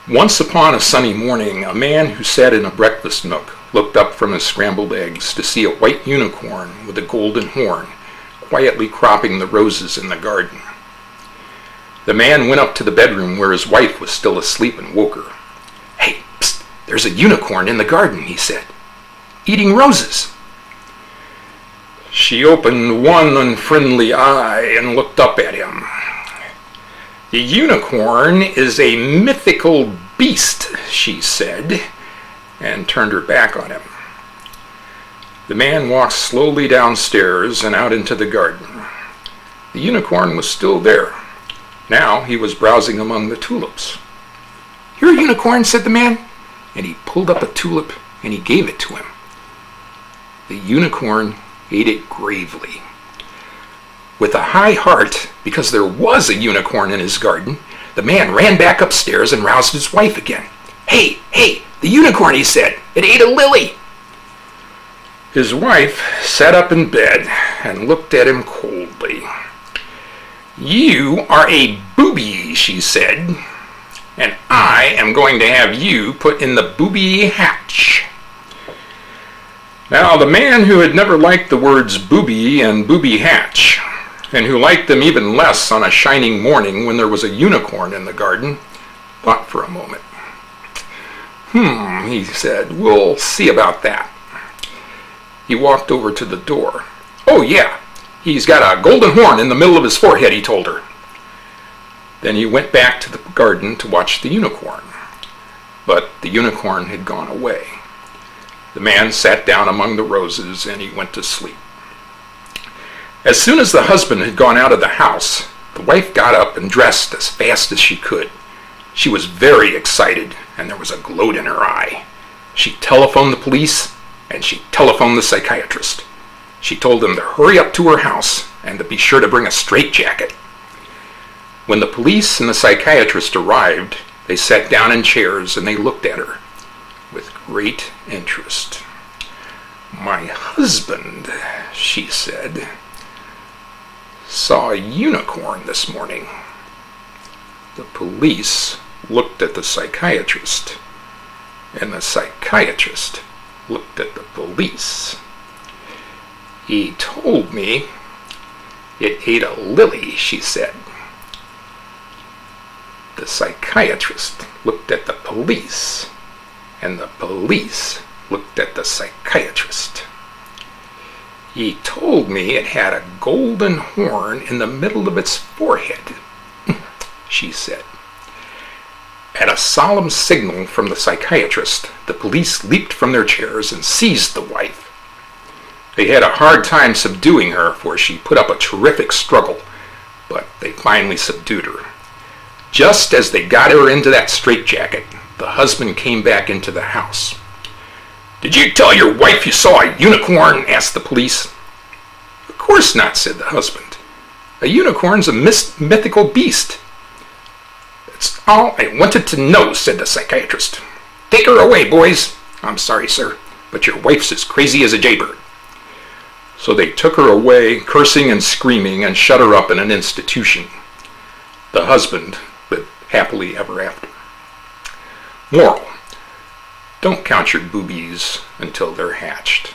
Once upon a sunny morning, a man who sat in a breakfast nook looked up from his scrambled eggs to see a white unicorn with a golden horn quietly cropping the roses in the garden. The man went up to the bedroom where his wife was still asleep and woke her. "Hey, psst, there's a unicorn in the garden," he said, "eating roses." She opened one unfriendly eye and looked up at him. "The unicorn is a mythical beast," she said, and turned her back on him. The man walked slowly downstairs and out into the garden. The unicorn was still there. Now he was browsing among the tulips. "Here, unicorn," said the man, and he pulled up a tulip and he gave it to him. The unicorn ate it gravely. With a high heart, because there was a unicorn in his garden, the man ran back upstairs and roused his wife again. "Hey, hey, the unicorn," he said. "It ate a lily." His wife sat up in bed and looked at him coldly. "You are a booby," she said, "and I am going to have you put in the booby hatch." Now, the man who had never liked the words booby and booby hatch, and who liked them even less on a shining morning when there was a unicorn in the garden, thought for a moment. He said, "We'll see about that." He walked over to the door. "Oh yeah, he's got a golden horn in the middle of his forehead," he told her. Then he went back to the garden to watch the unicorn. But the unicorn had gone away. The man sat down among the roses and he went to sleep. As soon as the husband had gone out of the house, the wife got up and dressed as fast as she could. She was very excited and there was a gloat in her eye. She telephoned the police and she telephoned the psychiatrist. She told them to hurry up to her house and to be sure to bring a straitjacket. When the police and the psychiatrist arrived, they sat down in chairs and they looked at her with great interest. "My husband," she said, "saw a unicorn this morning." The police looked at the psychiatrist, and the psychiatrist looked at the police. "He told me it ate a lily," she said. The psychiatrist looked at the police, and the police looked at the psychiatrist. "He told me it had a golden horn in the middle of its forehead," she said. At a solemn signal from the psychiatrist, the police leaped from their chairs and seized the wife. They had a hard time subduing her, for she put up a terrific struggle, but they finally subdued her. Just as they got her into that straitjacket, the husband came back into the house. "Did you tell your wife you saw a unicorn?" asked the police. "Of course not," said the husband. "A unicorn's a mythical beast." "That's all I wanted to know," said the psychiatrist. "Take her away, boys." "I'm sorry, sir, but your wife's as crazy as a jaybird." So they took her away, cursing and screaming, and shut her up in an institution. The husband lived happily ever after. Moral: don't count your boobies until they're hatched.